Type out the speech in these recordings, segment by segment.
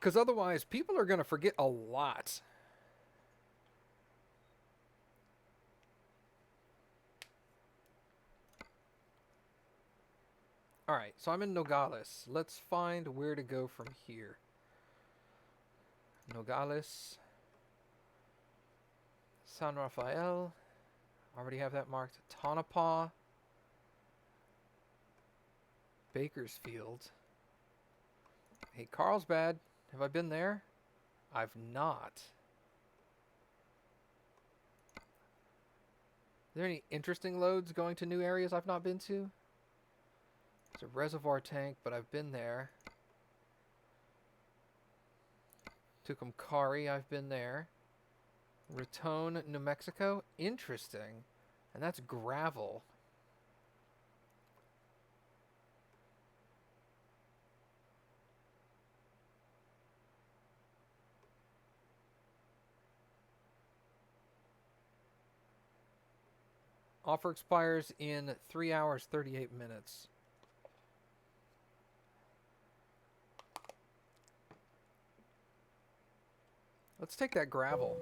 Because otherwise, people are going to forget a lot. Alright, so I'm in Nogales. Let's find where to go from here. Nogales. San Rafael. Already have that marked. Tonopah. Bakersfield. Hey, Carlsbad. Have I been there? I've not. Are there any interesting loads going to new areas I've not been to? It's a reservoir tank, but I've been there. Tucumcari, I've been there. Raton, New Mexico? Interesting. And that's gravel. Offer expires in 3 hours, 38 minutes. Let's take that gravel.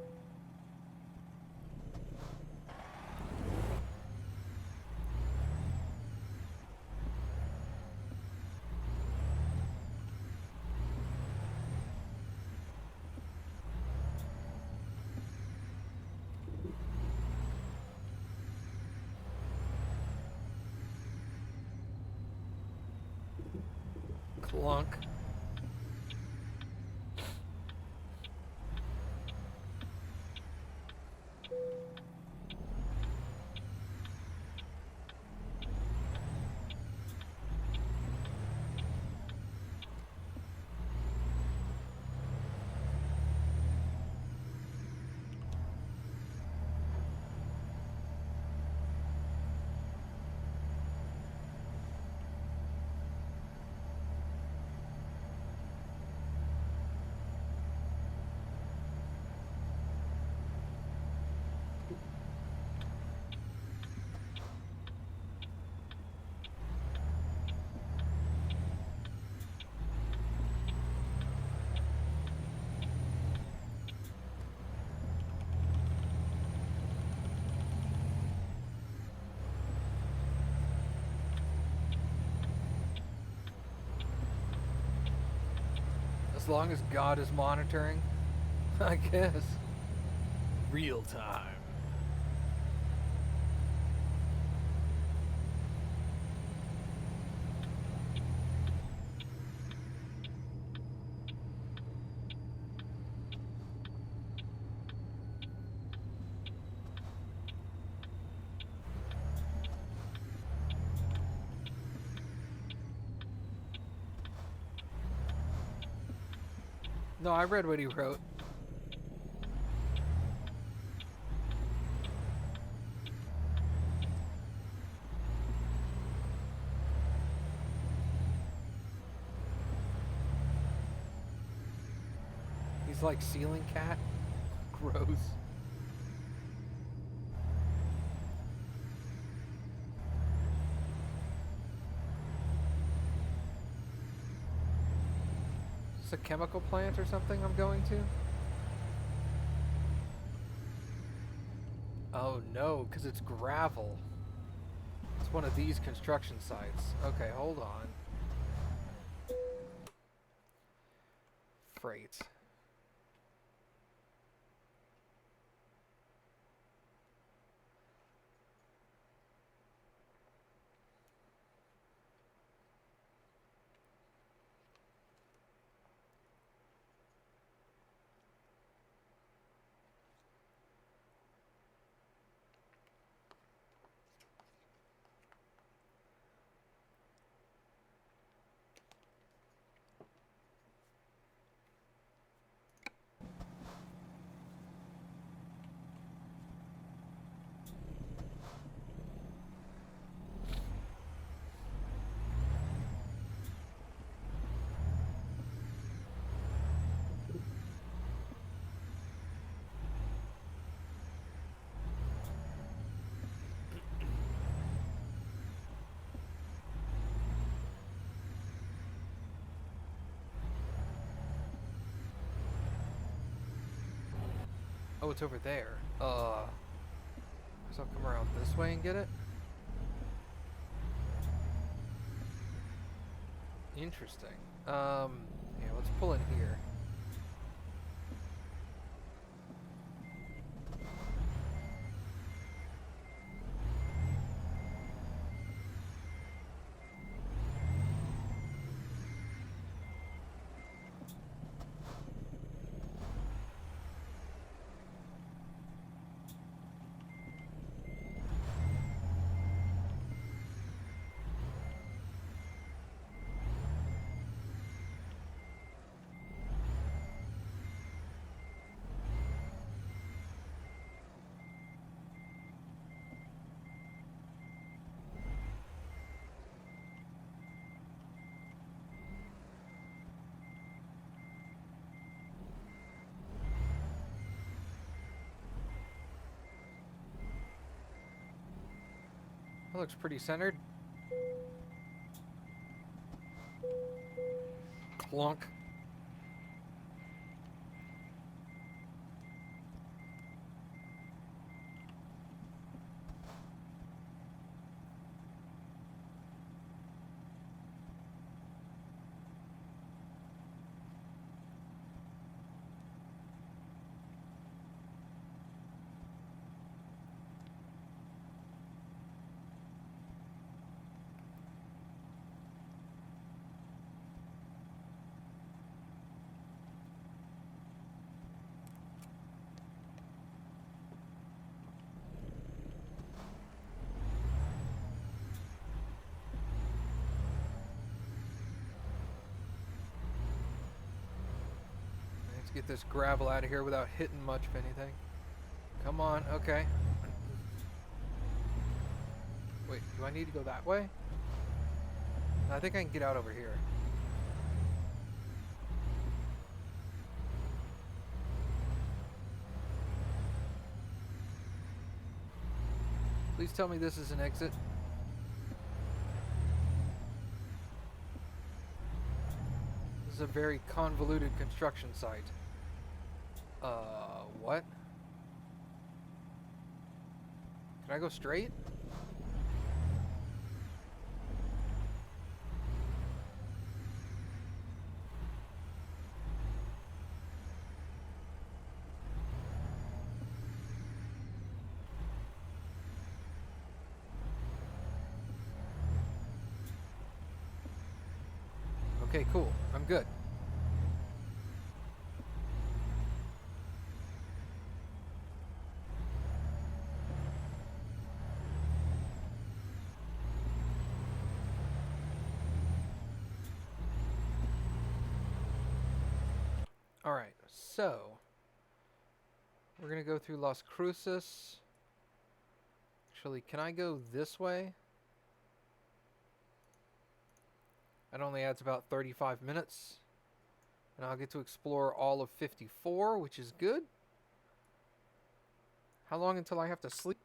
Clunk. As long as God is monitoring, I guess. Real time. No, I read what he wrote. He's like ceiling cat. Gross. Is this a chemical plant or something I'm going to? Oh no, because it's gravel. It's one of these construction sites. Okay, hold on. Freight. Oh, it's over there. Guess I'll come around this way and get it. Interesting. Yeah, let's pull in here. That looks pretty centered. Clunk. Let's get this gravel out of here without hitting much of anything. Come on, okay. Wait, do I need to go that way? I think I can get out over here. Please tell me this is an exit. This is a very convoluted construction site. What? Can I go straight? Okay, cool. I'm good. Alright, so we're gonna go through Las Cruces. Actually, can I go this way? That only adds about 35 minutes. And I'll get to explore all of 54, which is good. How long until I have to sleep?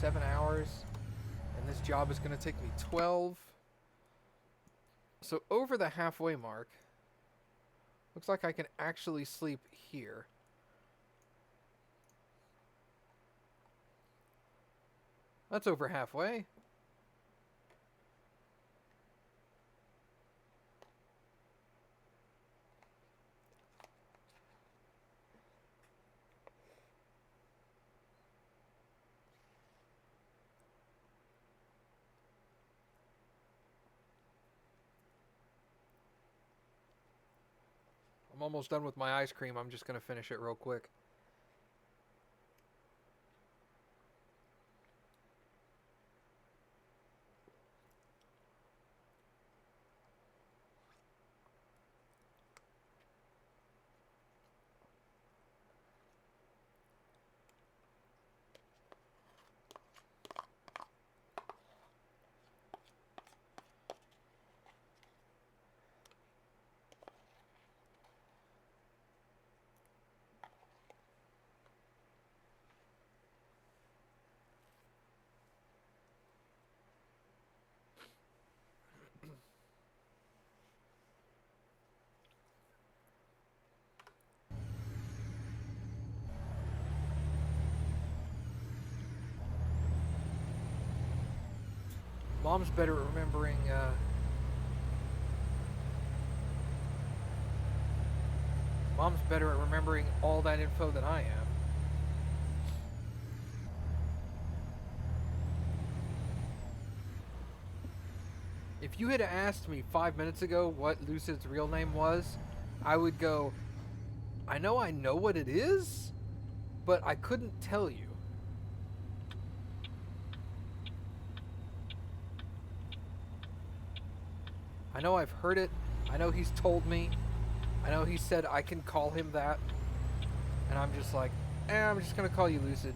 7 hours. And this job is going to take me 12. So over the halfway mark. Looks like I can actually sleep here. That's over halfway. I'm almost done with my ice cream. I'm just going to finish it real quick. Mom's better at remembering, Mom's better at remembering all that info than I am. If you had asked me 5 minutes ago what Lucid's real name was, I would go, I know what it is, but I couldn't tell you. I know I've heard it. I know he's told me. I know he said I can call him that. And I'm just like, I'm just going to call you Lucid.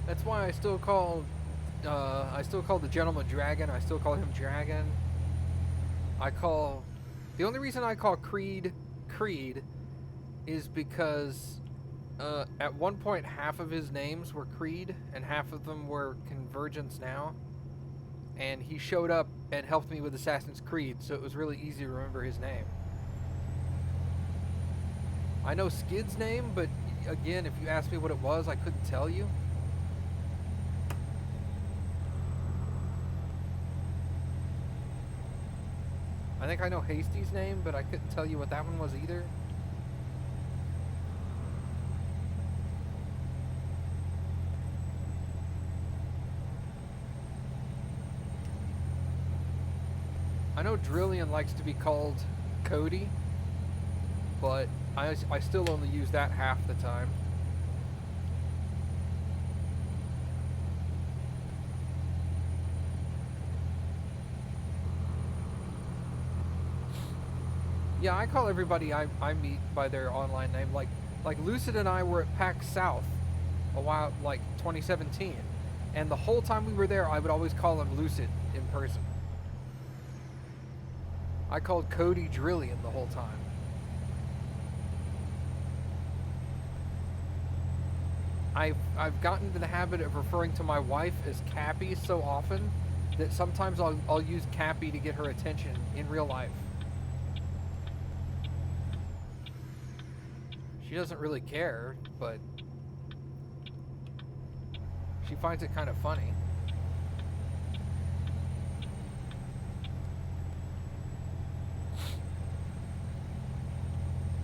That's why I still call the gentleman Dragon. I still call him Dragon. The only reason I call Creed Creed is because at one point half of his names were Creed and half of them were Convergence Now. And he showed up and helped me with Assassin's Creed, so it was really easy to remember his name. I know Skid's name, but again, if you asked me what it was, I couldn't tell you. I think I know Hasty's name, but I couldn't tell you what that one was either. I know Drillian likes to be called Cody, but I still only use that half the time. Yeah, I call everybody I meet by their online name. Like Lucid and I were at PAX South a while, like 2017, and the whole time we were there, I would always call him Lucid in person. I called Cody Drillian the whole time. I've gotten into the habit of referring to my wife as Cappy so often that sometimes I'll use Cappy to get her attention in real life. She doesn't really care, but she finds it kind of funny.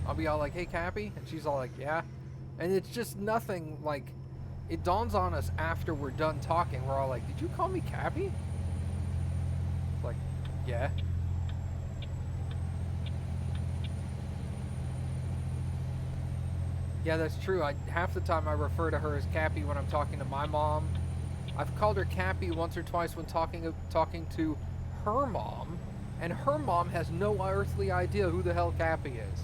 I'll be all like, hey, Cappy? And she's all like, yeah. And it's just nothing, like, it dawns on us after we're done talking. We're all like, did you call me Cappy? Like, yeah. Yeah, that's true. Half the time I refer to her as Cappy when I'm talking to my mom. I've called her Cappy once or twice when talking to her mom, and her mom has no earthly idea who the hell Cappy is.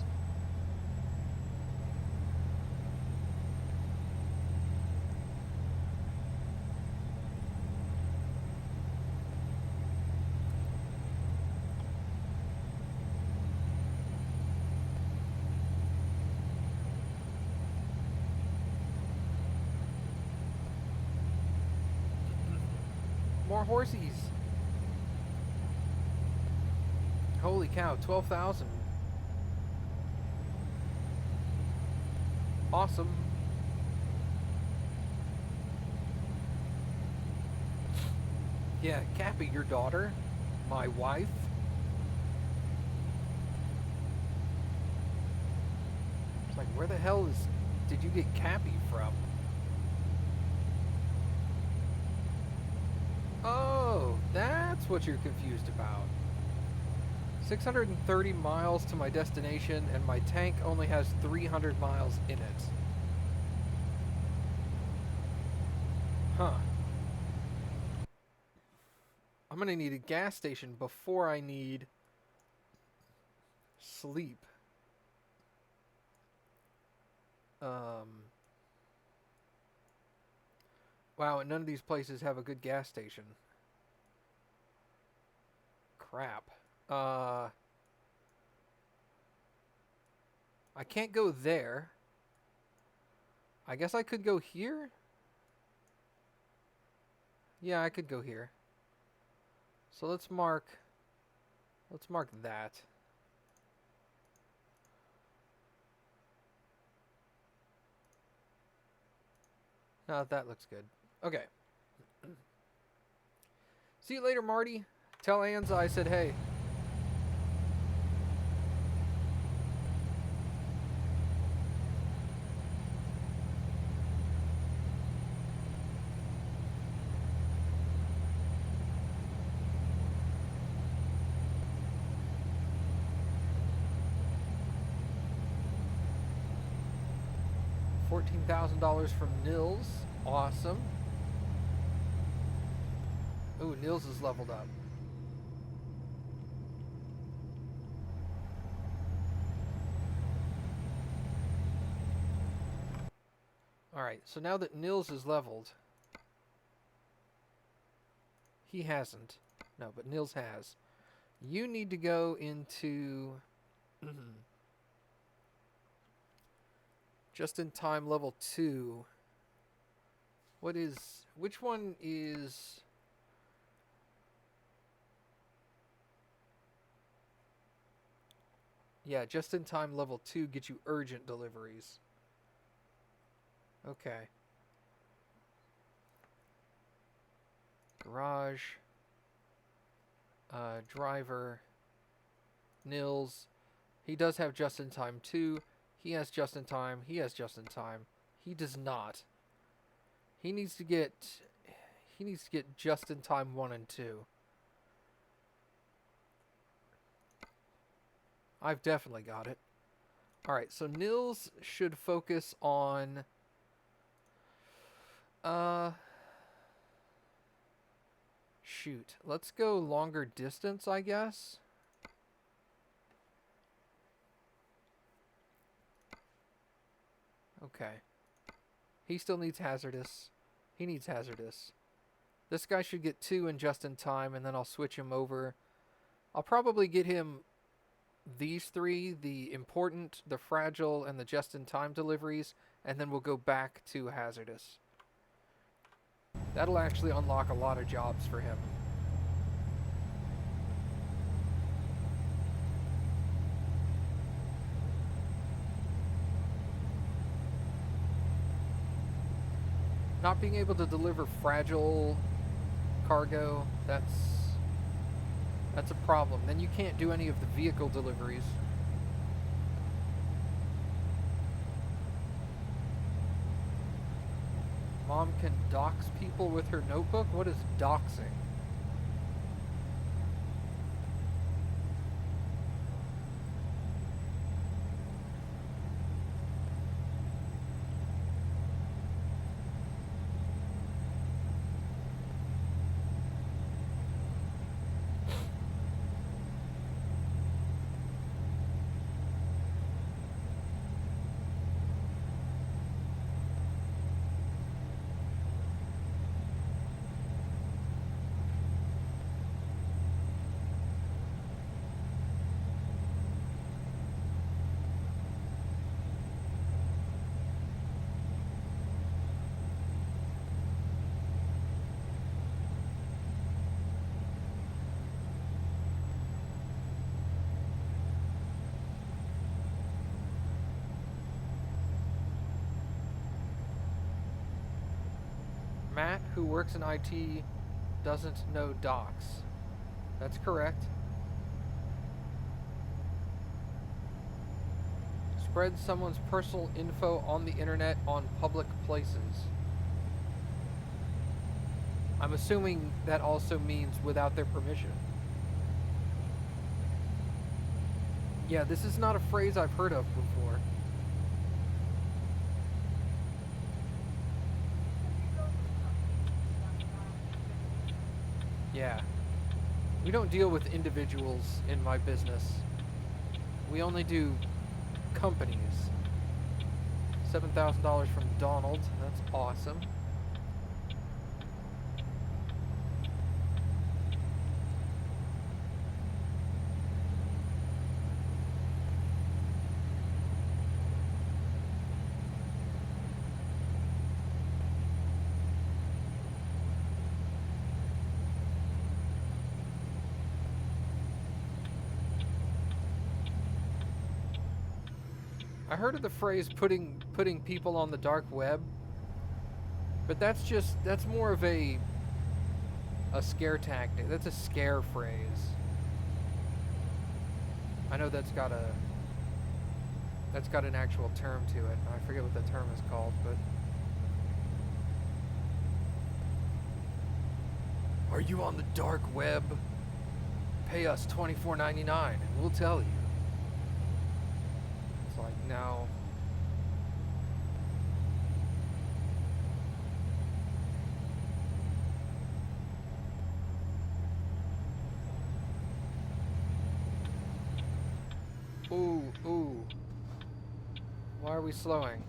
More horsies. Holy cow, 12,000. Awesome. Yeah, Cappy, your daughter, my wife. It's like, where the hell did you get Cappy from? Oh, that's what you're confused about. 630 miles to my destination, and my tank only has 300 miles in it. Huh. I'm gonna need a gas station before I need sleep. Wow, and none of these places have a good gas station. Crap. I can't go there. I guess I could go here? Yeah, I could go here. So let's mark that. No, that looks good. Okay. See you later, Marty. Tell Anza I said hey. $14,000 from Nils. Awesome. Ooh, Nils is leveled up. Alright, so now that Nils is leveled... He hasn't. No, but Nils has. You need to go into... Just in time level 2. What is... Which one is... Yeah, just in time level 2 gets you urgent deliveries. Okay. Garage. Driver. Nils. He does have just in time 2. He has just in time. He has just in time. He does not. He needs to get just in time 1 and 2. I've definitely got it. Alright, so Nils should focus on... Shoot. Let's go longer distance, I guess. Okay. He still needs hazardous. He needs hazardous. This guy should get 2 in just in time, and then I'll switch him over. I'll probably get him these 3, the important, the fragile, and the just-in-time deliveries, and then we'll go back to hazardous. That'll actually unlock a lot of jobs for him. Not being able to deliver fragile cargo, that's a problem. Then you can't do any of the vehicle deliveries. Mom can dox people with her notebook? What is doxing? Matt, who works in IT, doesn't know docs. That's correct. Spread someone's personal info on the internet on public places. I'm assuming that also means without their permission. Yeah, this is not a phrase I've heard of before. Yeah. We don't deal with individuals in my business. We only do companies. $7,000 from Donald. That's awesome. I heard of the phrase putting people on the dark web, but that's more of a scare tactic. That's a scare phrase. I know that's got an actual term to it. I forget what the term is called, but are you on the dark web? Pay us $24.99 and we'll tell you. It's like, no. Ooh. Why are we slowing?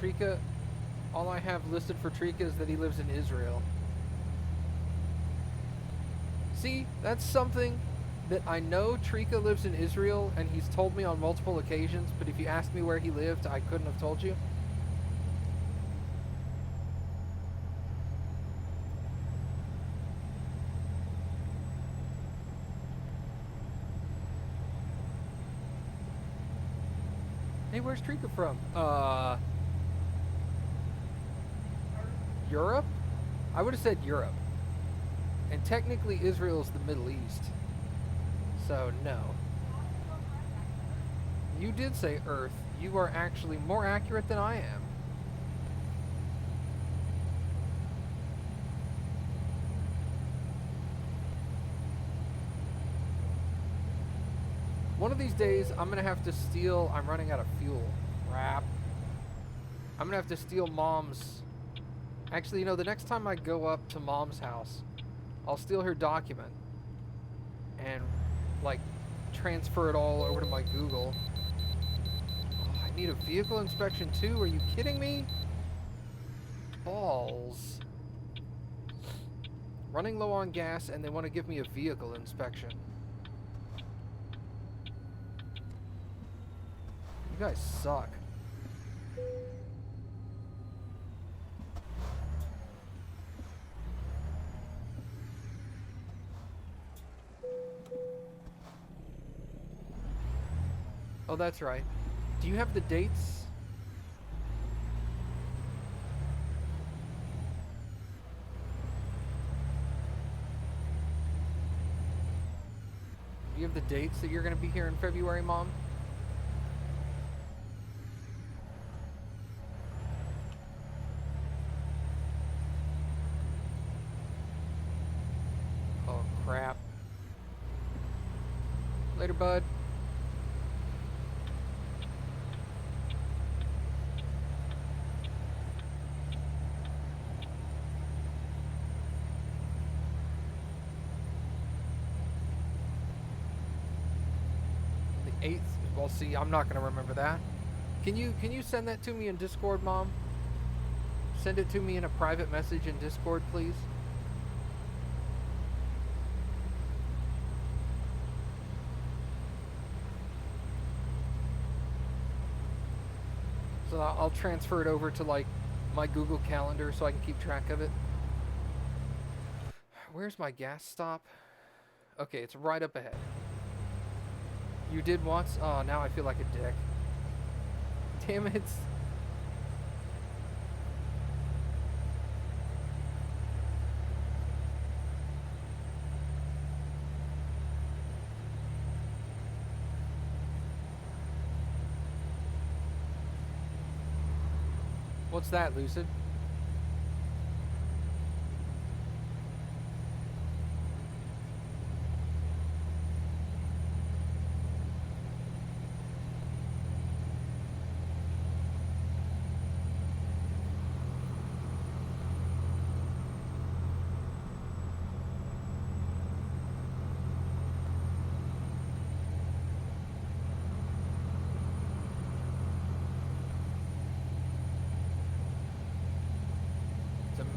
Trika, all I have listed for Trika is that he lives in Israel. See, that's something that I know. Trika lives in Israel, and he's told me on multiple occasions, but if you asked me where he lived, I couldn't have told you. Hey, where's Trika from? Europe? I would have said Europe. And technically Israel is the Middle East. So, no. You did say Earth. You are actually more accurate than I am. One of these days, I'm going to have to steal... I'm running out of fuel. Crap. I'm going to have to steal Mom's... Actually, you know, the next time I go up to Mom's house, I'll steal her document and, like, transfer it all over to my Google. Oh, I need a vehicle inspection too? Are you kidding me? Balls. Running low on gas and they want to give me a vehicle inspection. You guys suck. Oh, that's right. Do you have the dates? Do you have the dates that you're going to be here in February, Mom? Oh, crap. Later, bud. The 8th? Well, see, I'm not going to remember that. Can you send that to me in Discord, Mom? Send it to me in a private message in Discord, please. So I'll transfer it over to, like, my Google Calendar so I can keep track of it. Where's my gas stop? Okay, it's right up ahead. You did once? Oh, now I feel like a dick. Damn it. What's that, Lucid?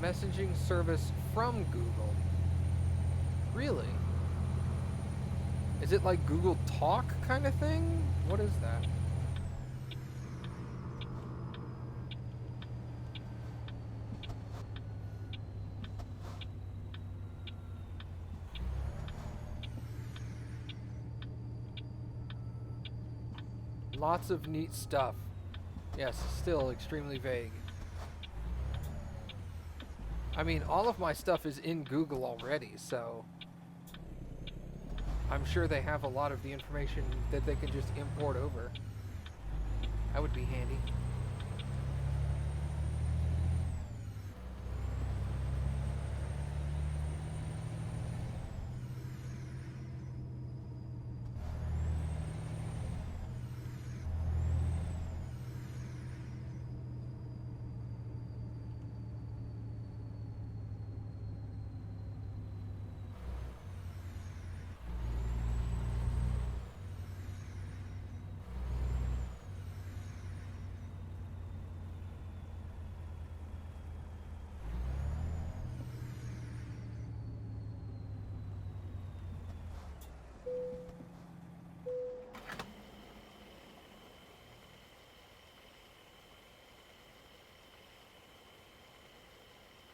messaging service from Google. Really? Is it like Google Talk kind of thing? What is that? Lots of neat stuff. Yes, still extremely vague. I mean, all of my stuff is in Google already, so I'm sure they have a lot of the information that they can just import over. That would be handy.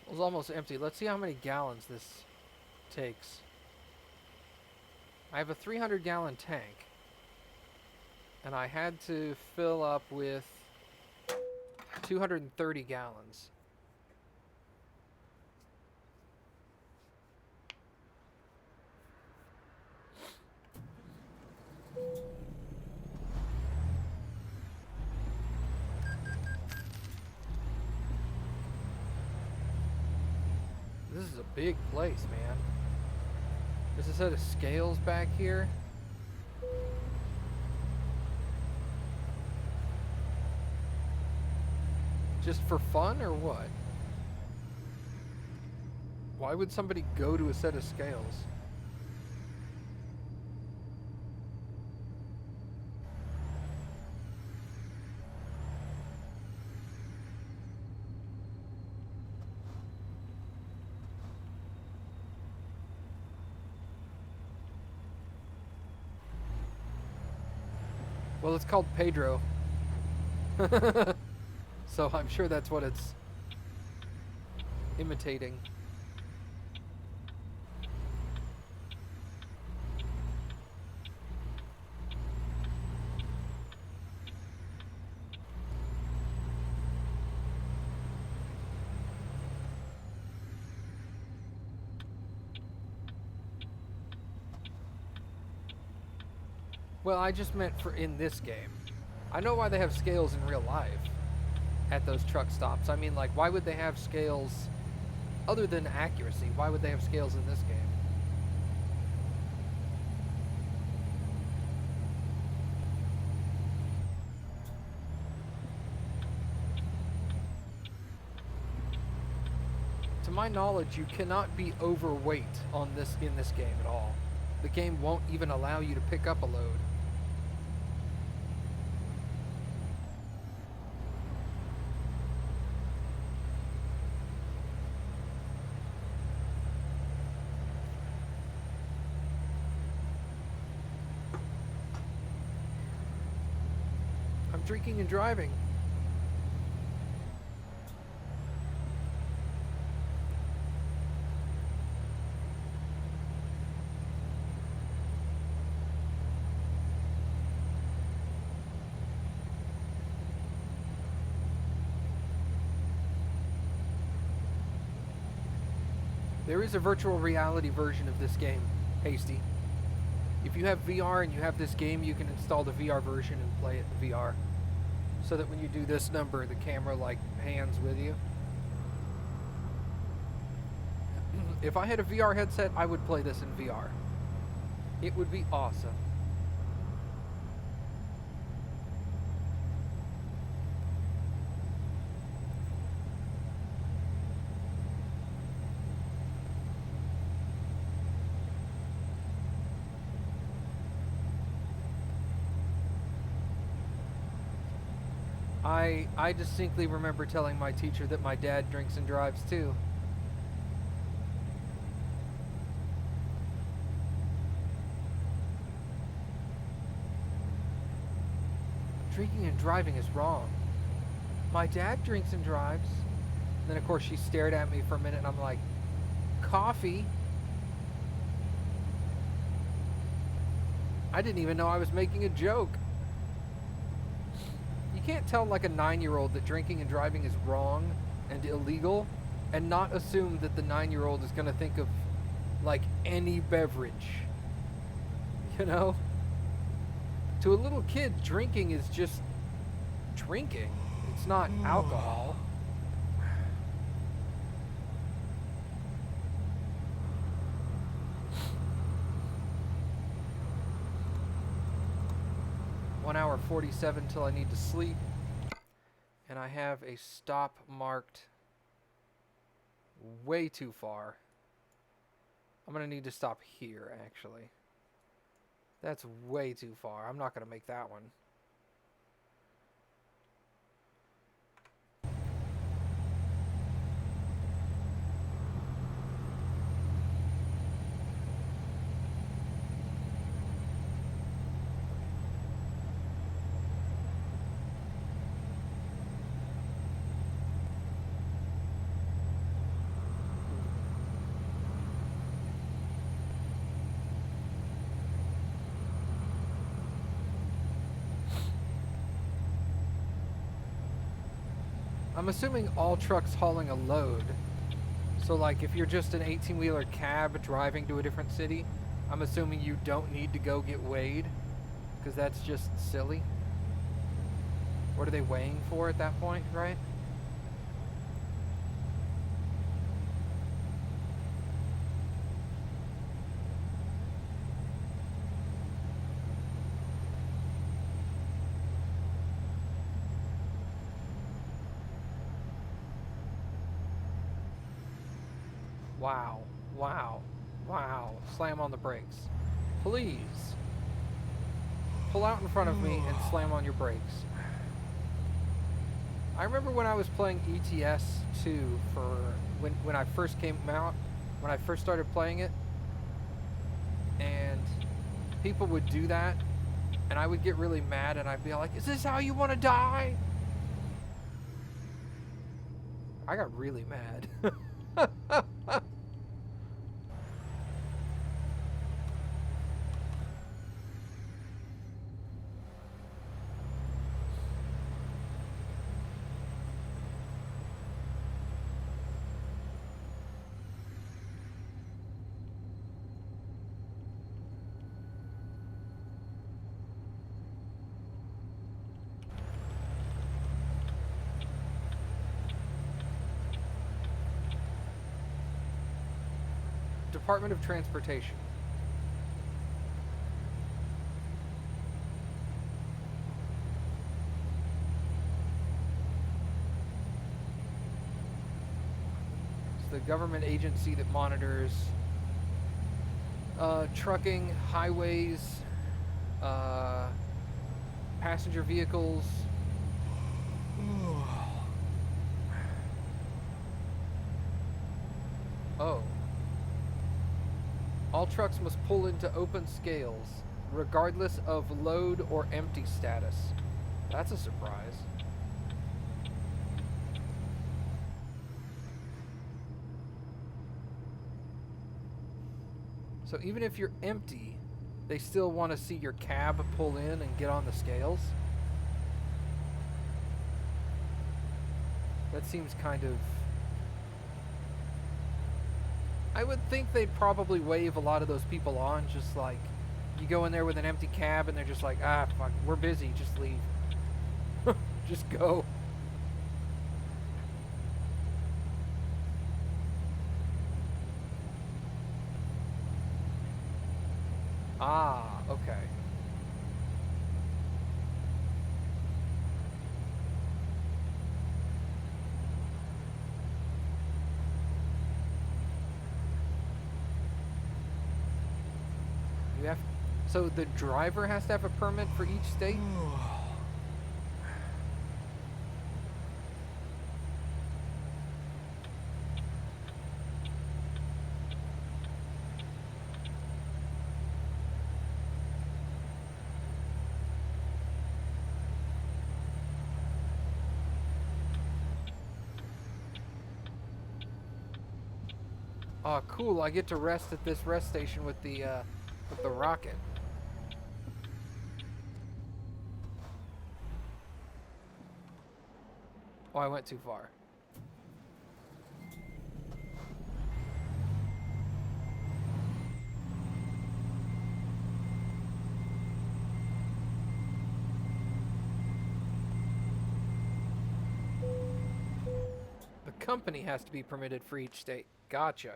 It was almost empty. Let's see how many gallons this takes. I have a 300-gallon tank, and I had to fill up with 230 gallons. This is a big place, man. There's a set of scales back here. Just for fun or what? Why would somebody go to a set of scales? Well, it's called Pedro. So I'm sure that's what it's imitating. Well, I just meant for in this game. I know why they have scales in real life at those truck stops. I mean, like, why would they have scales other than accuracy? Why would they have scales in this game? To my knowledge, you cannot be overweight on this in this game at all. The game won't even allow you to pick up a load. I'm drinking and driving. There is a virtual reality version of this game, Hasty. If you have VR and you have this game, you can install the VR version and play it in VR. So that when you do this number, the camera like pans with you. If I had a VR headset, I would play this in VR. It would be awesome. I distinctly remember telling my teacher that my dad drinks and drives too. Drinking and driving is wrong. My dad drinks and drives. And then, of course, she stared at me for a minute, and I'm like, coffee? I didn't even know I was making a joke. You can't tell, like, a 9-year-old that drinking and driving is wrong and illegal and not assume that the 9-year-old is going to think of, like, any beverage. You know? To a little kid, drinking is just drinking. It's not alcohol. One hour 47 till I need to sleep. And I have a stop marked way too far. I'm going to need to stop here, actually. That's way too far. I'm not going to make that one. I'm assuming all trucks hauling a load. So like if you're just an 18-wheeler cab driving to a different city, I'm assuming you don't need to go get weighed, because that's just silly. What are they weighing for at that point, right? Wow, wow, wow. Slam on the brakes. Please. Pull out in front of me and slam on your brakes. I remember when I was playing ETS 2 for when I first came out, when I first started playing it, and people would do that, and I would get really mad, and I'd be like, is this how you want to die? I got really mad. Department of Transportation. It's the government agency that monitors trucking, highways, passenger vehicles. Oh. All trucks must pull into open scales, regardless of load or empty status. That's a surprise. So even if you're empty, they still want to see your cab pull in and get on the scales? That seems kind of... I would think they'd probably wave a lot of those people on, just like, you go in there with an empty cab and they're just like, ah, fuck, we're busy, just leave. Just go. Ah, okay. You have, so the driver has to have a permit for each state? Oh, cool! I get to rest at this rest station with the rocket. Oh, I went too far. The company has to be permitted for each state. Gotcha.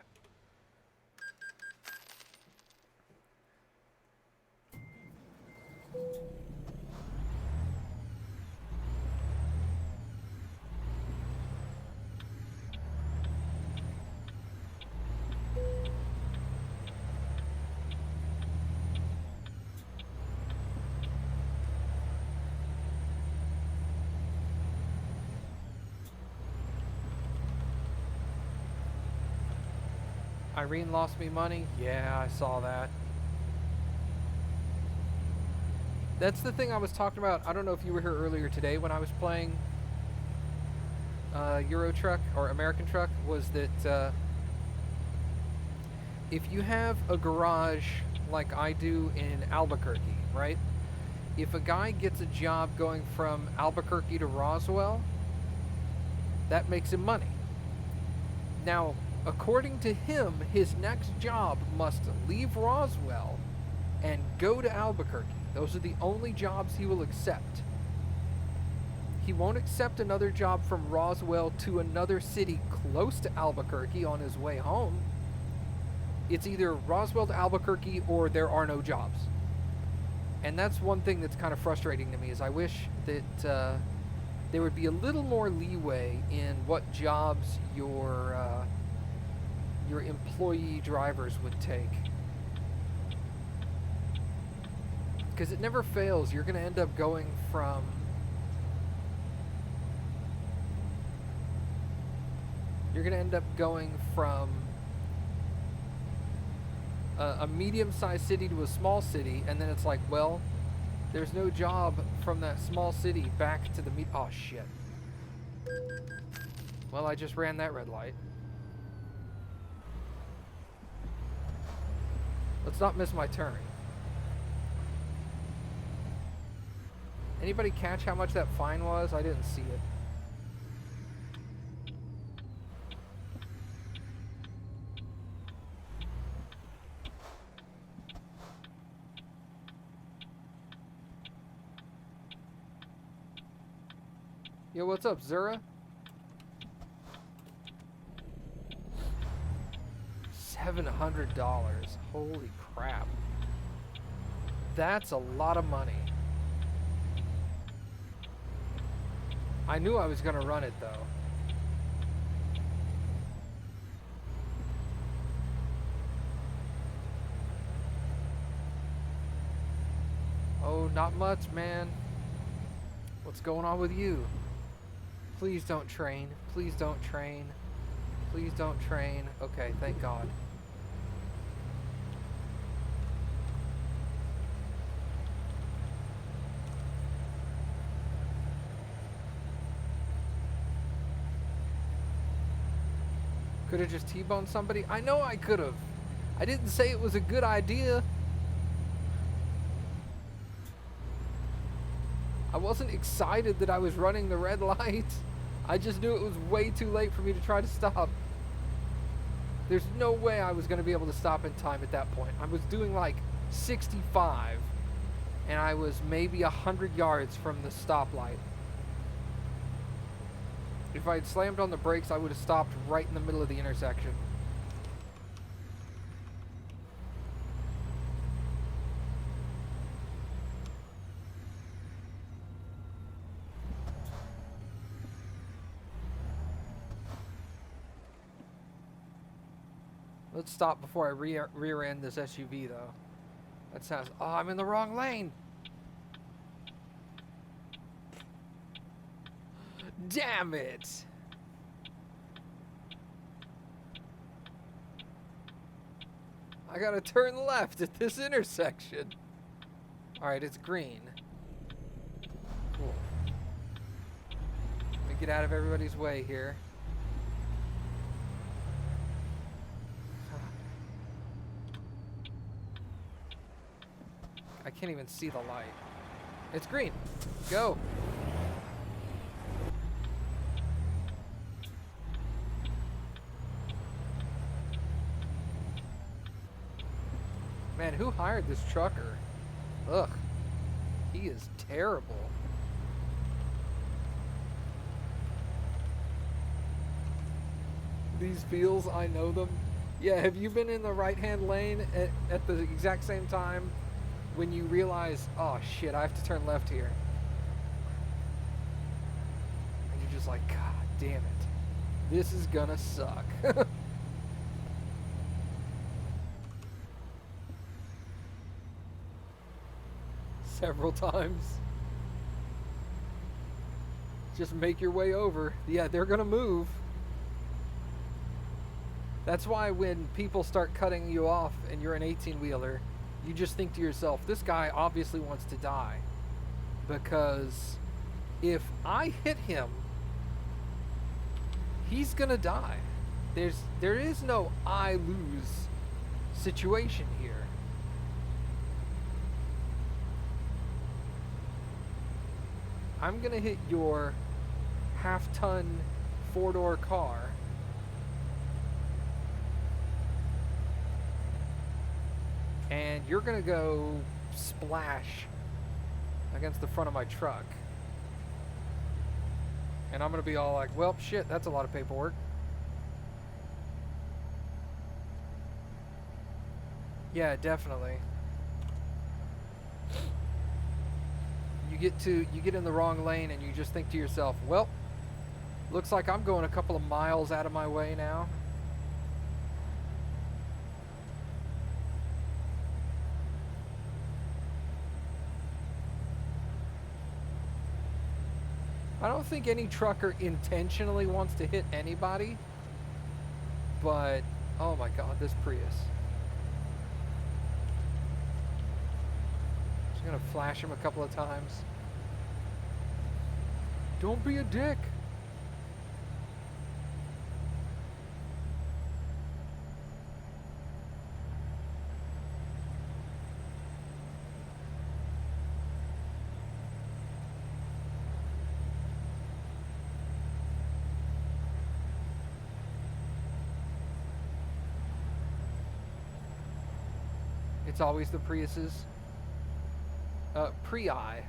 Irene lost me money? Yeah, I saw that. That's the thing I was talking about. I don't know if you were here earlier today when I was playing Euro Truck or American Truck, was that if you have a garage like I do in Albuquerque, right? If a guy gets a job going from Albuquerque to Roswell, that makes him money. Now, according to him, his next job must leave Roswell and go to Albuquerque. Those are the only jobs he will accept. He won't accept another job from Roswell to another city close to Albuquerque on his way home. It's either Roswell to Albuquerque or there are no jobs. And that's one thing that's kind of frustrating to me, is I wish that there would be a little more leeway in what jobs your employee drivers would take. Because it never fails. You're going to end up going from a medium-sized city to a small city, and then it's like, well, there's no job from that small city back to the oh shit. Well, I just ran that red light. Let's not miss my turn. Anybody catch how much that fine was? I didn't see it. Yo, what's up, Zura? $700. Holy crap. That's a lot of money. I knew I was going to run it, though. Oh, not much, man. What's going on with you? Please don't train. Please don't train. Please don't train. Okay, thank God. Could have just T-boned somebody? I know I could have. I didn't say it was a good idea. I wasn't excited that I was running the red light. I just knew it was way too late for me to try to stop. There's no way I was going to be able to stop in time at that point. I was doing like 65, and I was maybe 100 yards from the stoplight. If I had slammed on the brakes, I would have stopped right in the middle of the intersection. Let's stop before I rear end this SUV, though. That sounds... Oh, I'm in the wrong lane! Damn it! I gotta turn left at this intersection. Alright, it's green. Cool. Let me get out of everybody's way here. I can't even see the light. It's green. Go. Man, who hired this trucker? Ugh. He is terrible. These feels, I know them. Yeah, have you been in the right-hand lane at the exact same time when you realize, oh shit, I have to turn left here? And you're just like, God damn it. This is gonna suck. Several times. Just make your way over. Yeah, they're gonna move. That's why when people start cutting you off and you're an 18-wheeler, you just think to yourself, this guy obviously wants to die. Because if I hit him, he's gonna die. There is no I lose situation here. I'm gonna hit your half-ton 4-door car. And you're gonna go splash against the front of my truck. And I'm gonna be all like, well, shit, that's a lot of paperwork. Yeah, definitely. You get in the wrong lane and you just think to yourself, well, looks like I'm going a couple of miles out of my way now. I don't think any trucker intentionally wants to hit anybody, but oh my god, this Prius. Just gonna flash him a couple of times. Don't be a dick. It's always the Priuses. Prii.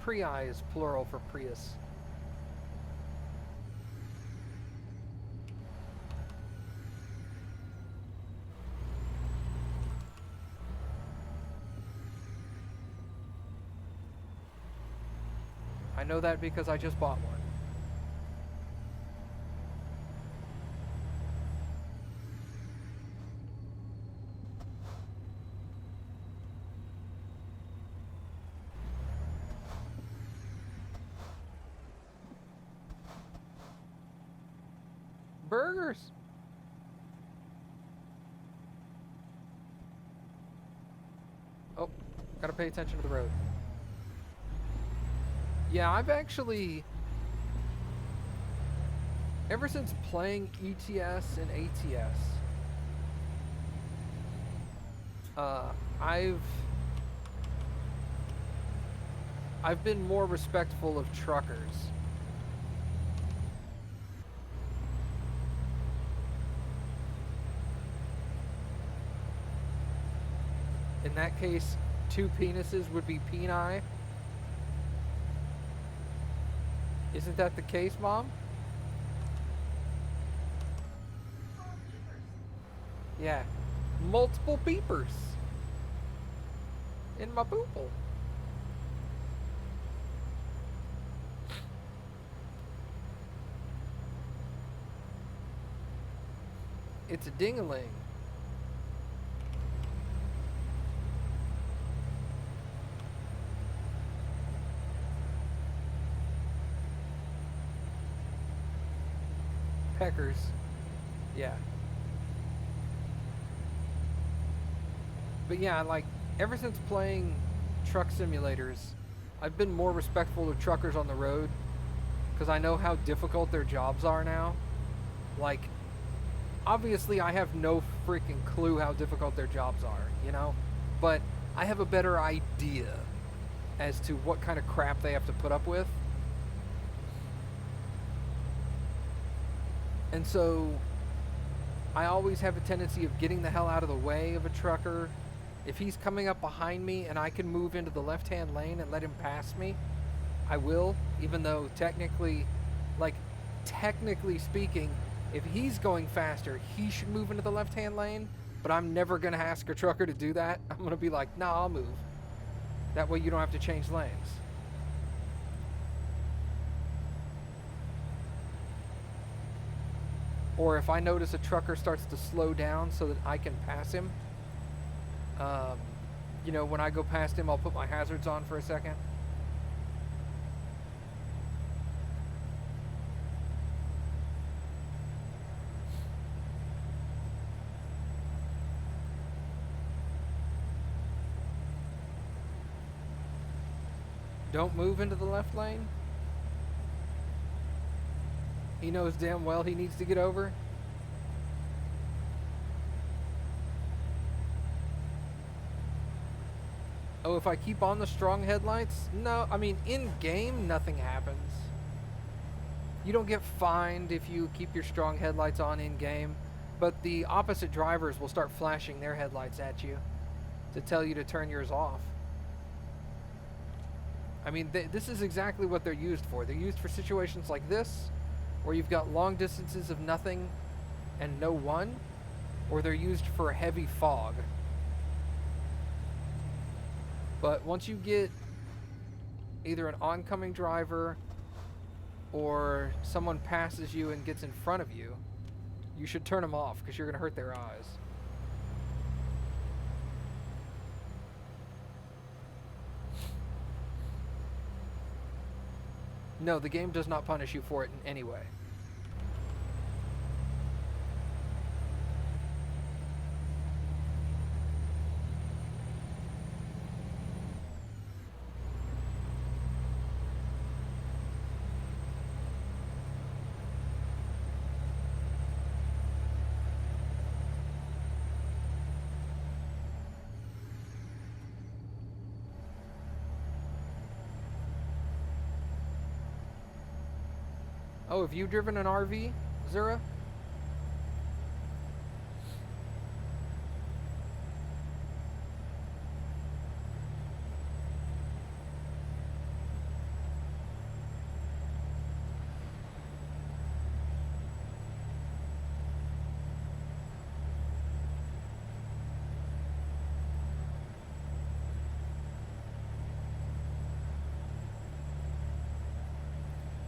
Prii is plural for Prius. I know that because I just bought one. Burgers. Oh, gotta pay attention to the road. Yeah, I've actually, ever since playing ETS and ATS, I've been more respectful of truckers. In that case, 2 penises would be peni. Isn't that the case, Mom? Yeah. Multiple beepers. In my poople. It's a ding-a-ling. Peckers. Yeah. But yeah, like, ever since playing truck simulators, I've been more respectful of truckers on the road because I know how difficult their jobs are now. Like, obviously I have no freaking clue how difficult their jobs are, you know? But I have a better idea as to what kind of crap they have to put up with. And so I always have a tendency of getting the hell out of the way of a trucker. If he's coming up behind me and I can move into the left-hand lane and let him pass me, I will, even though technically speaking, if he's going faster, he should move into the left-hand lane, but I'm never going to ask a trucker to do that. I'm going to be like, nah, I'll move. That way you don't have to change lanes. Or if I notice a trucker starts to slow down so that I can pass him, you know, when I go past him, I'll put my hazards on for a second. Don't move into the left lane. He knows damn well he needs to get over. Oh, if I keep on the strong headlights? No, I mean, in-game, nothing happens. You don't get fined if you keep your strong headlights on in-game, but the opposite drivers will start flashing their headlights at you to tell you to turn yours off. I mean, this is exactly what they're used for. They're used for situations like this, where you've got long distances of nothing and no one, or they're used for heavy fog. But once you get either an oncoming driver or someone passes you and gets in front of you, you should turn them off because you're going to hurt their eyes. No, the game does not punish you for it in any way. Oh, have you driven an RV, Zura?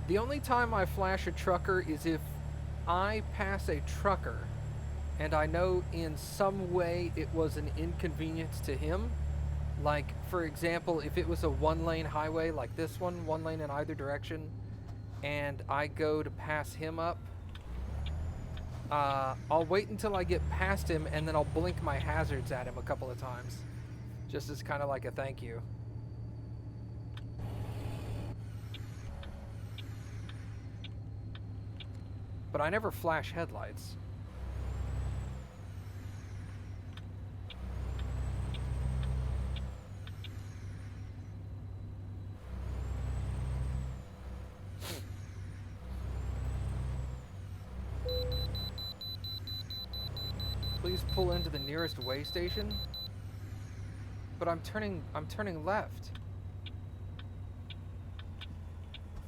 The only time I flash a trucker is if I pass a trucker and I know in some way it was an inconvenience to him. Like, for example, if it was a one-lane highway like this one lane in either direction, and I go to pass him up, I'll wait until I get past him and then I'll blink my hazards at him a couple of times. Just as kind of like a thank you. But I never flash headlights. Please pull into the nearest way station. But I'm turning left.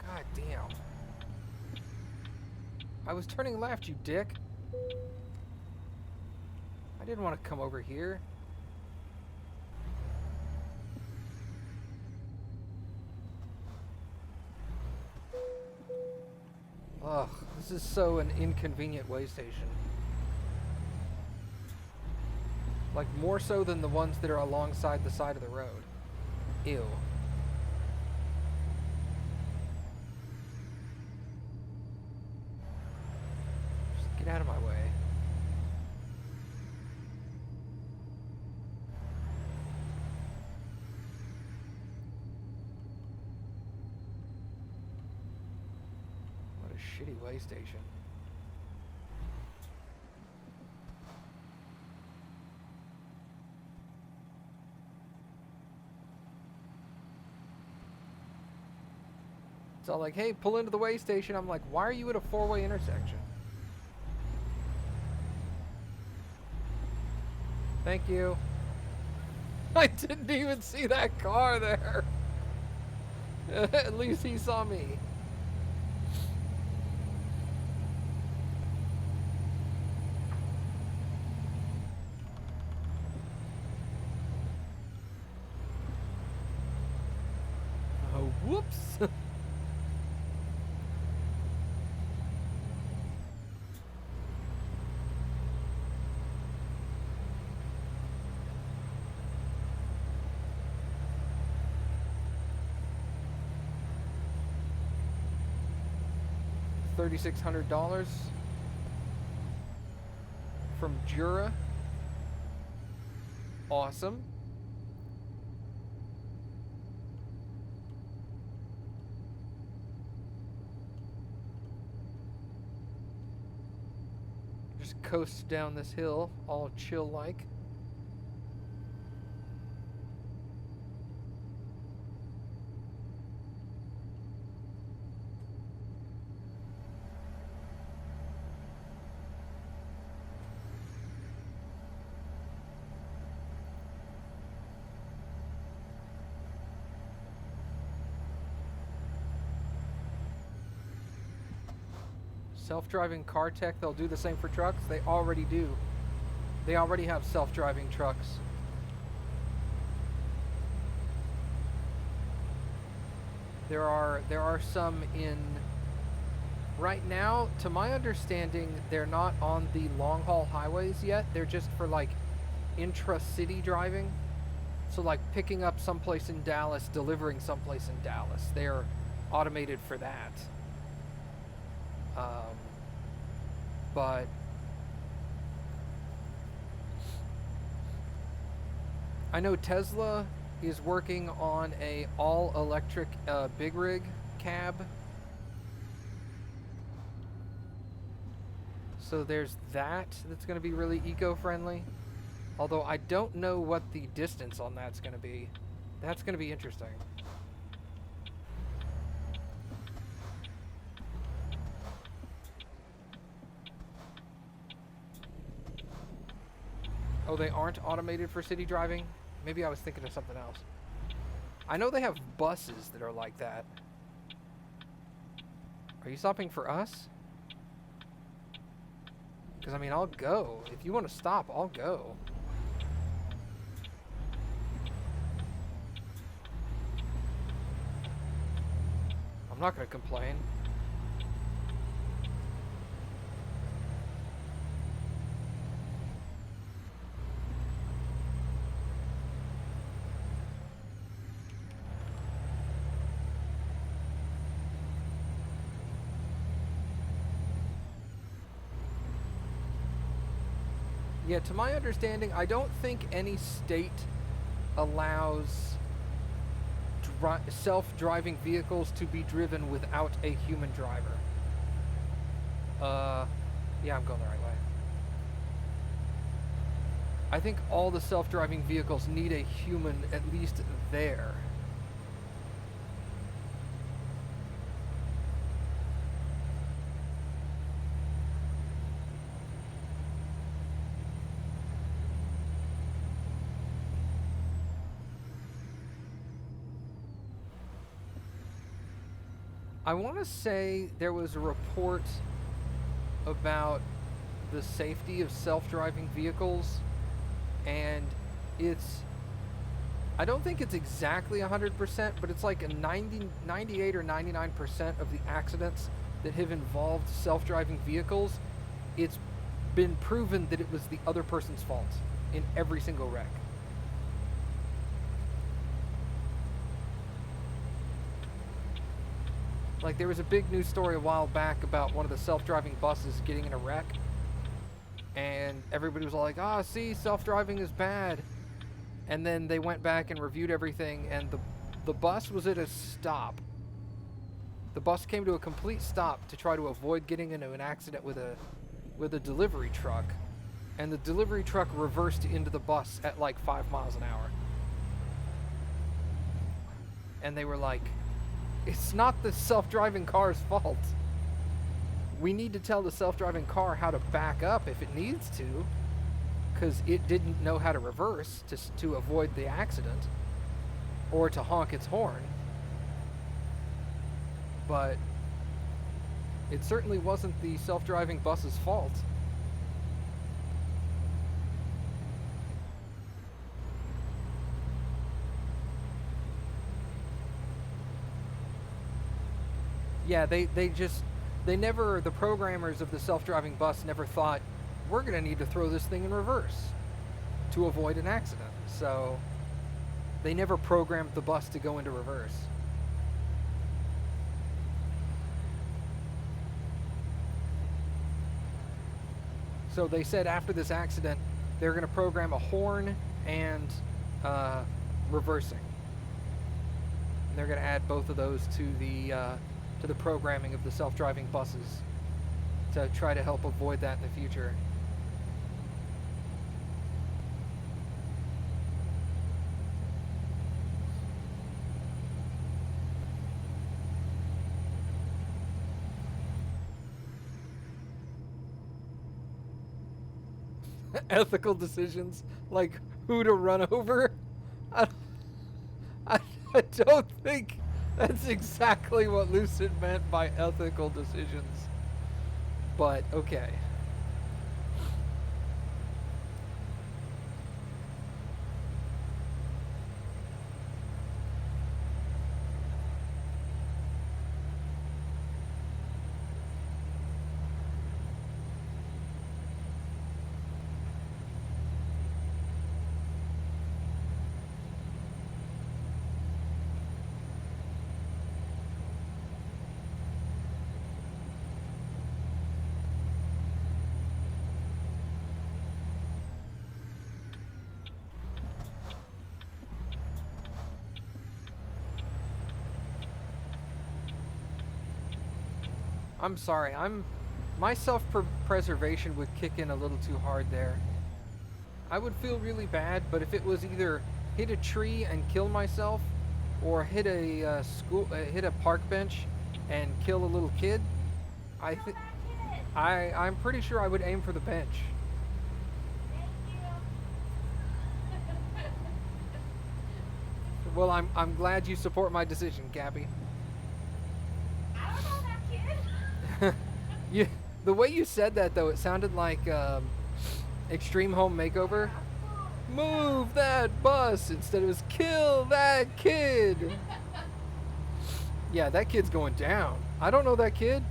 God damn. I was turning left, you dick. I didn't want to come over here. Ugh, this is so an inconvenient way station. Like, more so than the ones that are alongside the side of the road. Ew. Just get out of my way. What a shitty way station. It's all like, hey, pull into the way station. I'm like, why are you at a four-way intersection? Thank you. I didn't even see that car there. At least he saw me. Oh, whoops. $3,600 from Jura. Awesome. Just coast down this hill, all chill like. Self-driving car tech, they'll do the same for trucks. They already do. They already have self-driving trucks. There are some in right now, to my understanding, they're not on the long-haul highways yet. They're just for like intra-city driving. So like picking up someplace in Dallas, delivering someplace in Dallas. They're automated for that. But I know Tesla is working on a all-electric big rig cab. So there's that's going to be really eco-friendly. Although I don't know what the distance on that's going to be. That's going to be interesting. Oh, they aren't automated for city driving? Maybe I was thinking of something else. I know they have buses that are like that. Are you stopping for us? Because, I mean, I'll go. If you want to stop, I'll go. I'm not going to complain. Yeah, to my understanding, I don't think any state allows self-driving vehicles to be driven without a human driver. Yeah, I'm going the right way. I think all the self-driving vehicles need a human at least there. I want to say there was a report about the safety of self-driving vehicles, and I don't think it's exactly 100%, but it's like a 98 or 99% of the accidents that have involved self-driving vehicles, it's been proven that it was the other person's fault in every single wreck. Like, there was a big news story a while back about one of the self-driving buses getting in a wreck. And everybody was all like, ah, see, self-driving is bad. And then they went back and reviewed everything, and the bus was at a stop. The bus came to a complete stop to try to avoid getting into an accident with a delivery truck. And the delivery truck reversed into the bus at like 5 miles an hour. And they were like, It's not the self-driving car's fault. We need to tell the self-driving car how to back up if it needs to, because it didn't know how to reverse to avoid the accident or to honk its horn. But it certainly wasn't the self-driving bus's fault. Yeah, the programmers of the self-driving bus never thought, we're going to need to throw this thing in reverse to avoid an accident. So they never programmed the bus to go into reverse. So they said after this accident, they're going to program a horn and reversing. And they're going to add both of those to the programming of the self-driving buses to try to help avoid that in the future. Ethical decisions like who to run over. I don't think that's exactly what Lucid meant by ethical decisions. But okay. I'm sorry. My self-preservation would kick in a little too hard there. I would feel really bad, but if it was either hit a tree and kill myself, or hit a hit a park bench and kill a little kid, I'm pretty sure I would aim for the bench. Well, I'm glad you support my decision, Gabby. I don't know that kid. The way you said that though, it sounded like Extreme Home Makeover. Move that bus instead of just kill that kid. Yeah, that kid's going down. I don't know that kid.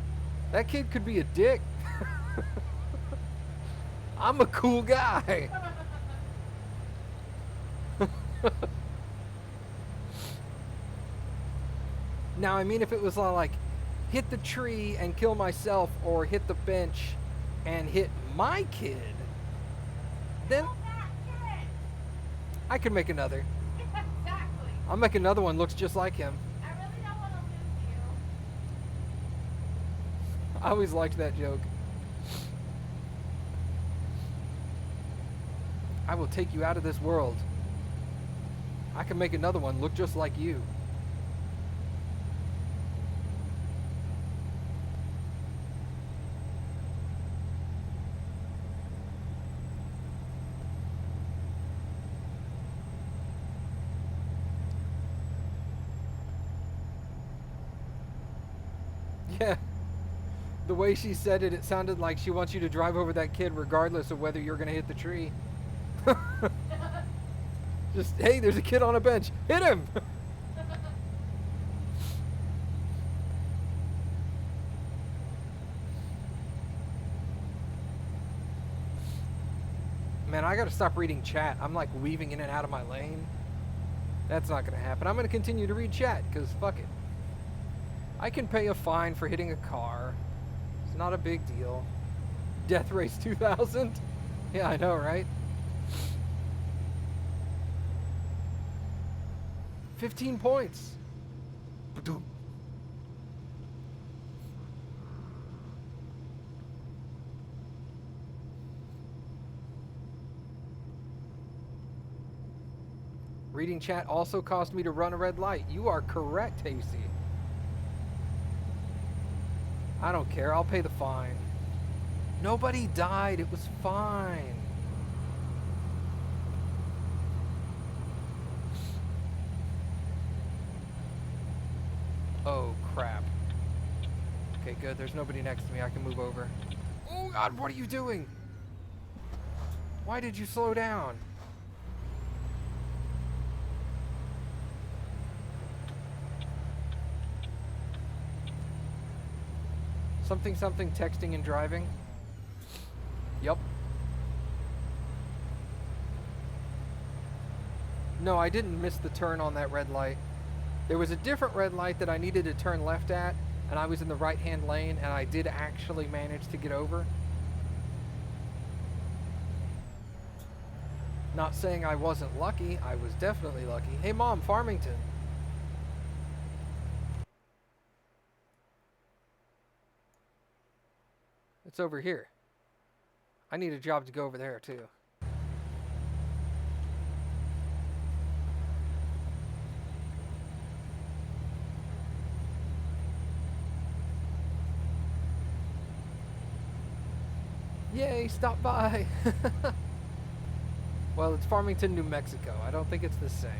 That kid could be a dick. I'm a cool guy. Now, I mean, if it was like hit the tree and kill myself, or hit the bench and hit my kid, then I could make another. Exactly. I'll make another one looks just like him. I really don't want to lose you. I always liked that joke. I will take you out of this world. I can make another one look just like you. Yeah. The way she said it, it sounded like she wants you to drive over that kid regardless of whether you're going to hit the tree. Just, hey, there's a kid on a bench. Hit him! Man, I gotta stop reading chat. I'm like weaving in and out of my lane. That's not gonna happen. I'm gonna continue to read chat, because fuck it. I can pay a fine for hitting a car. It's not a big deal. Death Race 2000? Yeah, I know, right? 15 points. Ba-doom. Reading chat also caused me to run a red light. You are correct, Hasty. I don't care. I'll pay the fine. Nobody died. It was fine. Oh, crap. Okay, good. There's nobody next to me. I can move over. Oh, God, what are you doing? Why did you slow down? Something, something, texting and driving. Yup. No, I didn't miss the turn on that red light. There was a different red light that I needed to turn left at, and I was in the right-hand lane, and I did actually manage to get over. Not saying I wasn't lucky. I was definitely lucky. Hey, Mom, Farmington. It's over here. I need a job to go over there, too. Yay, stop by. Well, it's Farmington, New Mexico. I don't think it's the same.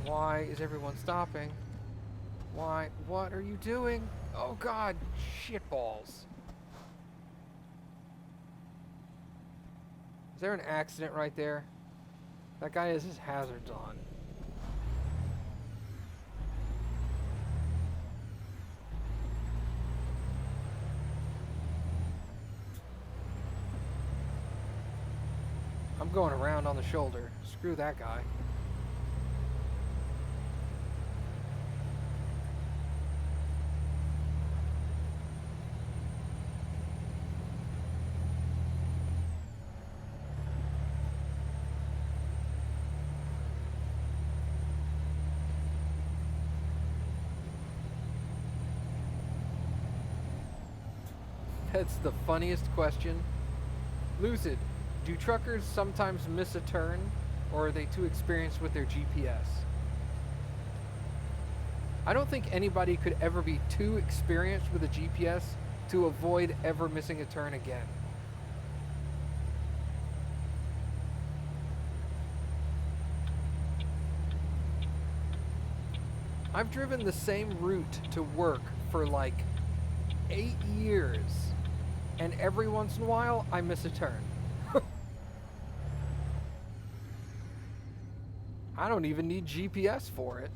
Why is everyone stopping? Why? What are you doing? Oh God, shitballs. Is there an accident right there? That guy has his hazards on. I'm going around on the shoulder. Screw that guy. That's the funniest question. Lucid, do truckers sometimes miss a turn, or are they too experienced with their GPS? I don't think anybody could ever be too experienced with a GPS to avoid ever missing a turn again. I've driven the same route to work for like 8 years. And every once in a while, I miss a turn. I don't even need GPS for it.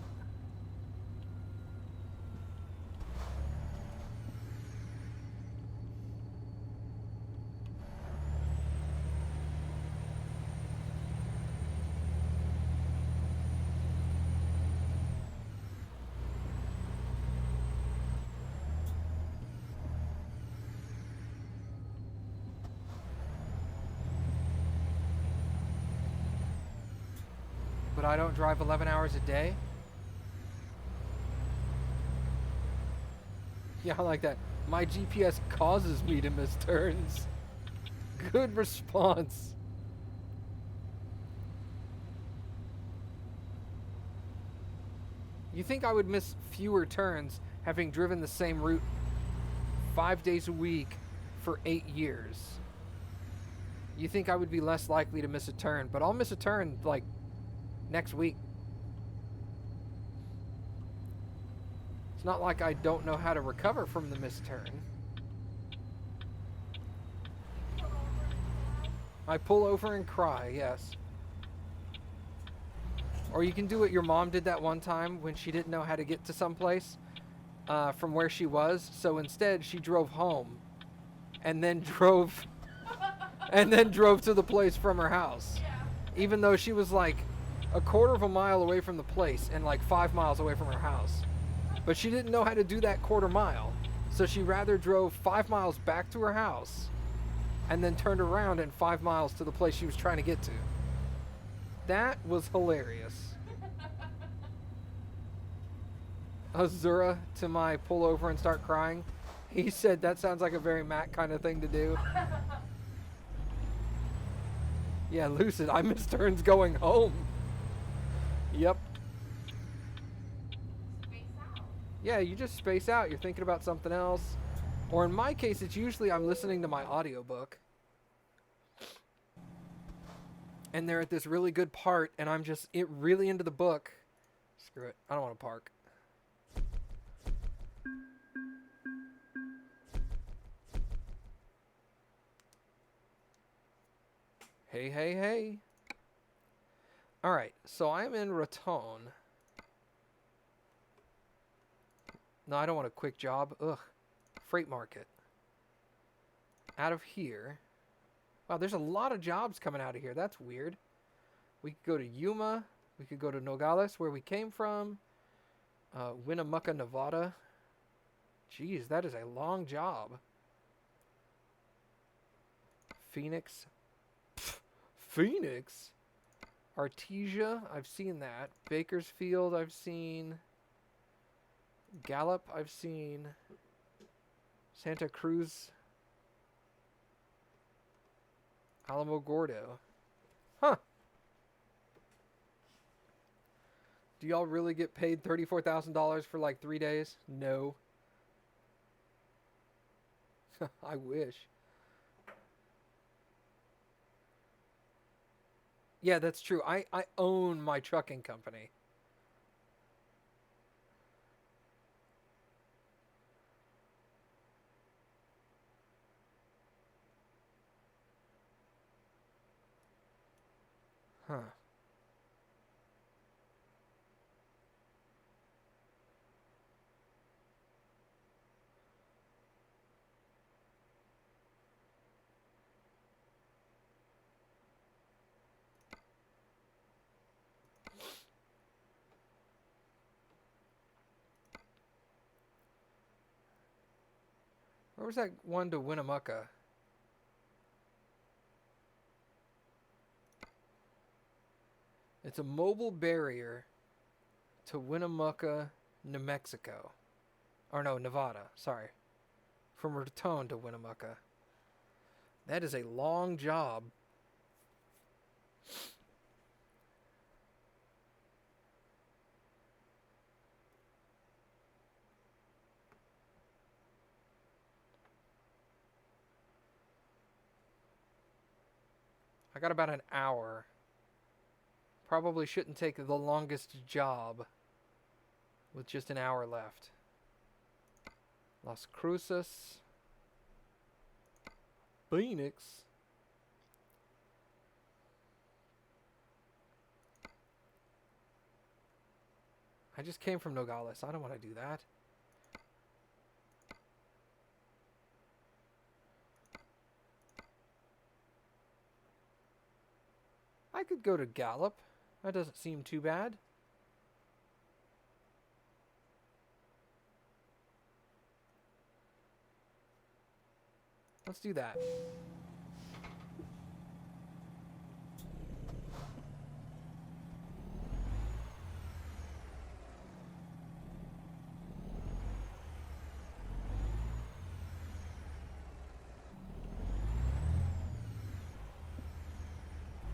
But I don't drive 11 hours a day? Yeah, I like that. My GPS causes me to miss turns. Good response. You think I would miss fewer turns having driven the same route 5 days a week for 8 years? You think I would be less likely to miss a turn, but I'll miss a turn like next week. It's not like I don't know how to recover from the missed turn. I pull over and cry, yes. Or you can do what your mom did that one time when she didn't know how to get to someplace from where she was. So instead, she drove home and then drove to the place from her house. Yeah. Even though she was like a quarter of a mile away from the place and like 5 miles away from her house. But she didn't know how to do that quarter mile. So she rather drove 5 miles back to her house and then turned around and 5 miles to the place she was trying to get to. That was hilarious. Azura to my pull over and start crying. He said that sounds like a very Matt kind of thing to do. Yeah, Lucid, I missed turns going home. Yep. Space out. Yeah, you just space out. You're thinking about something else. Or in my case, it's usually I'm listening to my audiobook. And they're at this really good part, and I'm just really into the book. Screw it. I don't want to park. Hey, hey, hey. Alright, so I'm in Raton. No, I don't want a quick job. Ugh. Freight market. Out of here. Wow, there's a lot of jobs coming out of here. That's weird. We could go to Yuma. We could go to Nogales, where we came from. Winnemucca, Nevada. Jeez, that is a long job. Phoenix. Pfft, Phoenix? Artesia, I've seen that. Bakersfield, I've seen. Gallup, I've seen. Santa Cruz. Alamo Gordo. Huh. Do y'all really get paid $34,000 for like 3 days? No. I wish. Yeah, that's true. I own my trucking company. Huh. Where was that one to Winnemucca? It's a mobile barrier to Winnemucca, New Mexico. Or no, Nevada. Sorry. From Raton to Winnemucca. That is a long job. I got about an hour. Probably shouldn't take the longest job with just an hour left. Las Cruces. Phoenix. I just came from Nogales. I don't want to do that. I could go to Gallup. That doesn't seem too bad. Let's do that.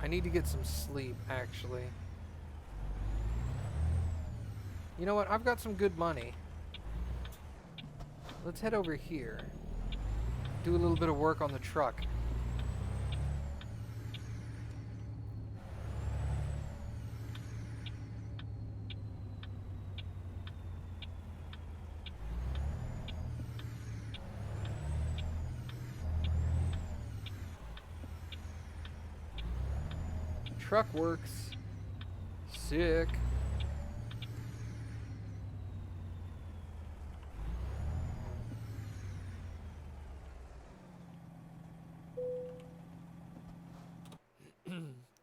I need to get some sleep, actually. You know what? I've got some good money. Let's head over here. Do a little bit of work on the truck. Truck works. Sick.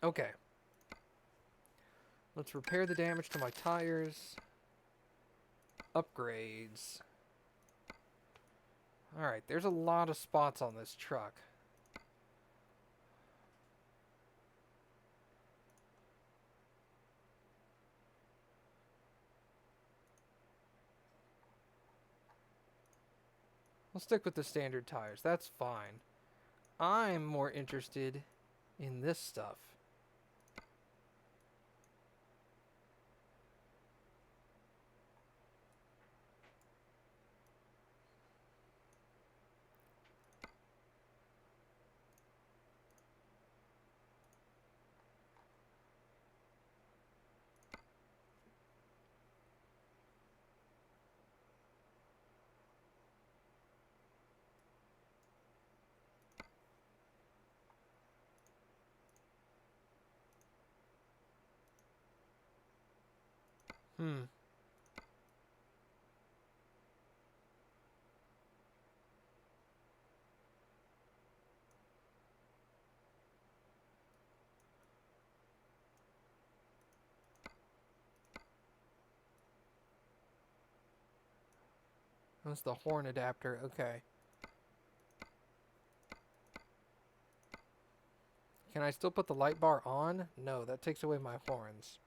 Okay. Let's repair the damage to my tires. Upgrades. Alright, there's a lot of spots on this truck. I'll stick with the standard tires. That's fine. I'm more interested in this stuff. Hmm. That's the horn adapter. Okay. Can I still put the light bar on? No, that takes away my horns.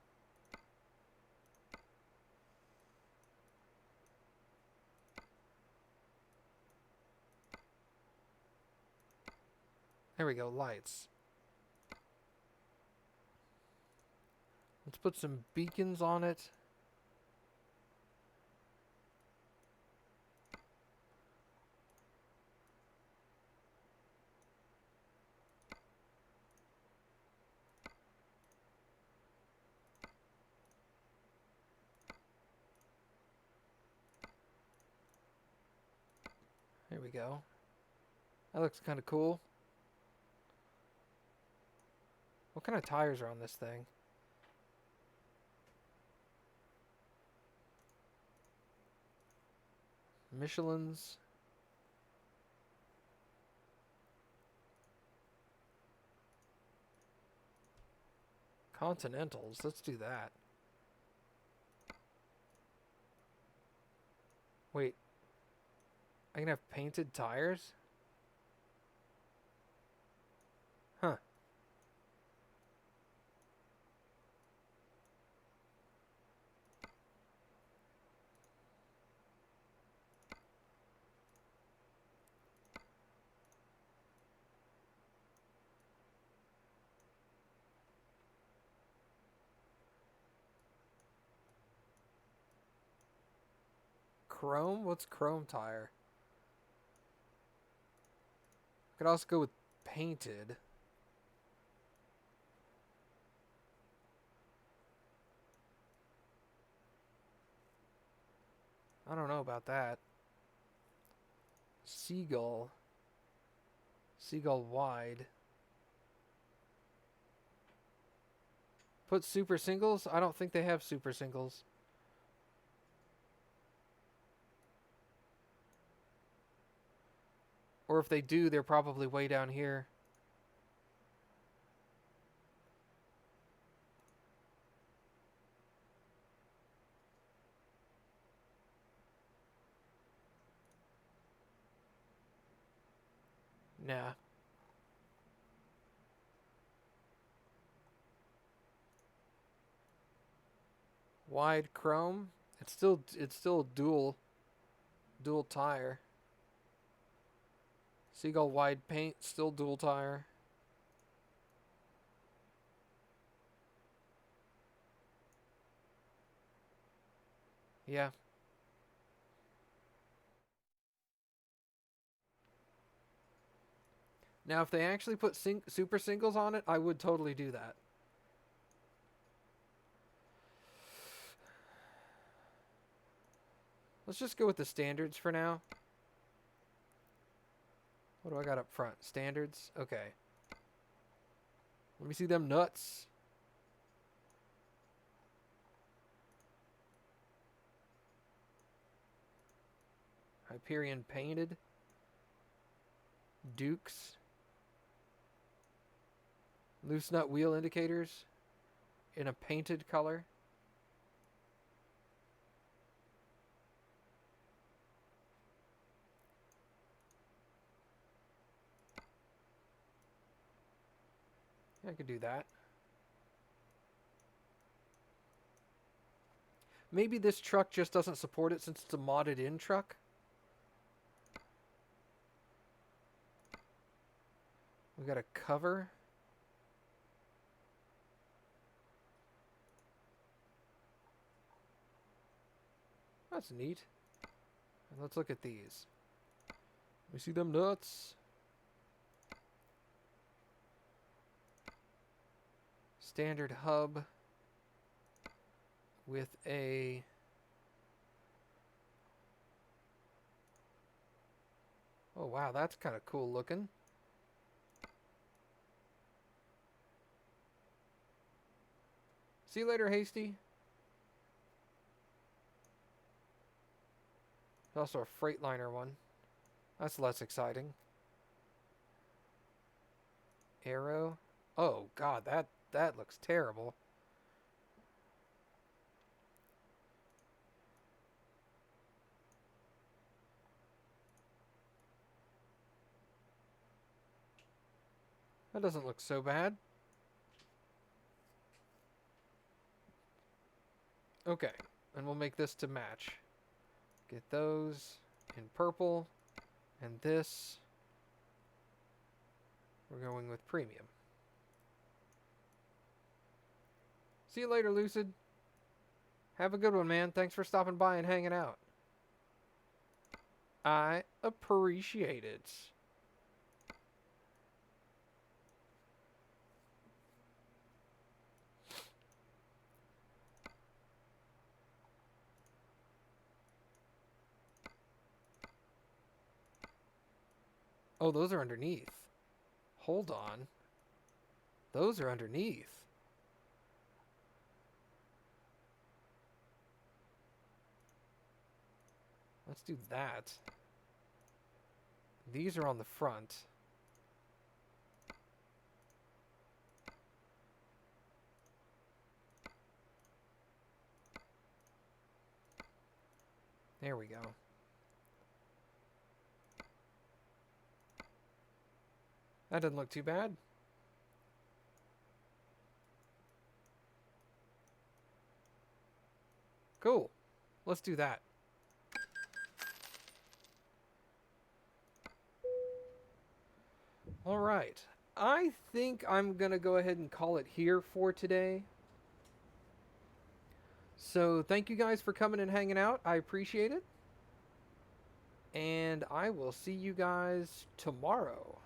There we go, lights. Let's put some beacons on it. There we go. That looks kind of cool. What kind of tires are on this thing? Michelin's. Continentals. Let's do that. Wait. I can have painted tires? Huh. Chrome? What's chrome tire? Could also go with painted. I don't know about that. Seagull. Seagull wide. Put super singles? I don't think they have super singles. Or if they do, they're probably way down here. Nah. Wide chrome. It's still dual tire. Seagull wide paint, still dual tire. Yeah. Now, if they actually put super singles on it, I would totally do that. Let's just go with the standards for now. What do I got up front? Standards? Okay. Let me see them nuts. Hyperion painted. Dukes. Loose nut wheel indicators in a painted color. Yeah, I could do that. Maybe this truck just doesn't support it since it's a modded in truck. We got a cover. That's neat. And let's look at these. We see them nuts. Standard hub with a oh wow, that's kind of cool looking. See you later, Hasty. There's also a Freightliner one. That's less exciting. Arrow. Oh god, that looks terrible. That doesn't look so bad. Okay, and we'll make this to match. Get those in purple, and this we're going with premium. See you later, Lucid. Have a good one, man. Thanks for stopping by and hanging out. I appreciate it. Oh, those are underneath. Hold on. Those are underneath. Let's do that. These are on the front. There we go. That doesn't look too bad. Cool. Let's do that. All right. I think I'm going to go ahead and call it here for today. So thank you guys for coming and hanging out. I appreciate it. And I will see you guys tomorrow.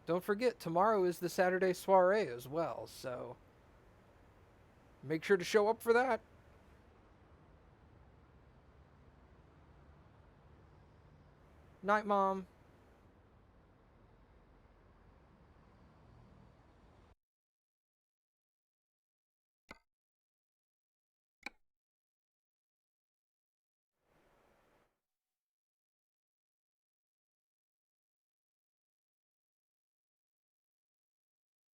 Don't forget, tomorrow is the Saturday soiree as well, so make sure to show up for that. Night, Mom.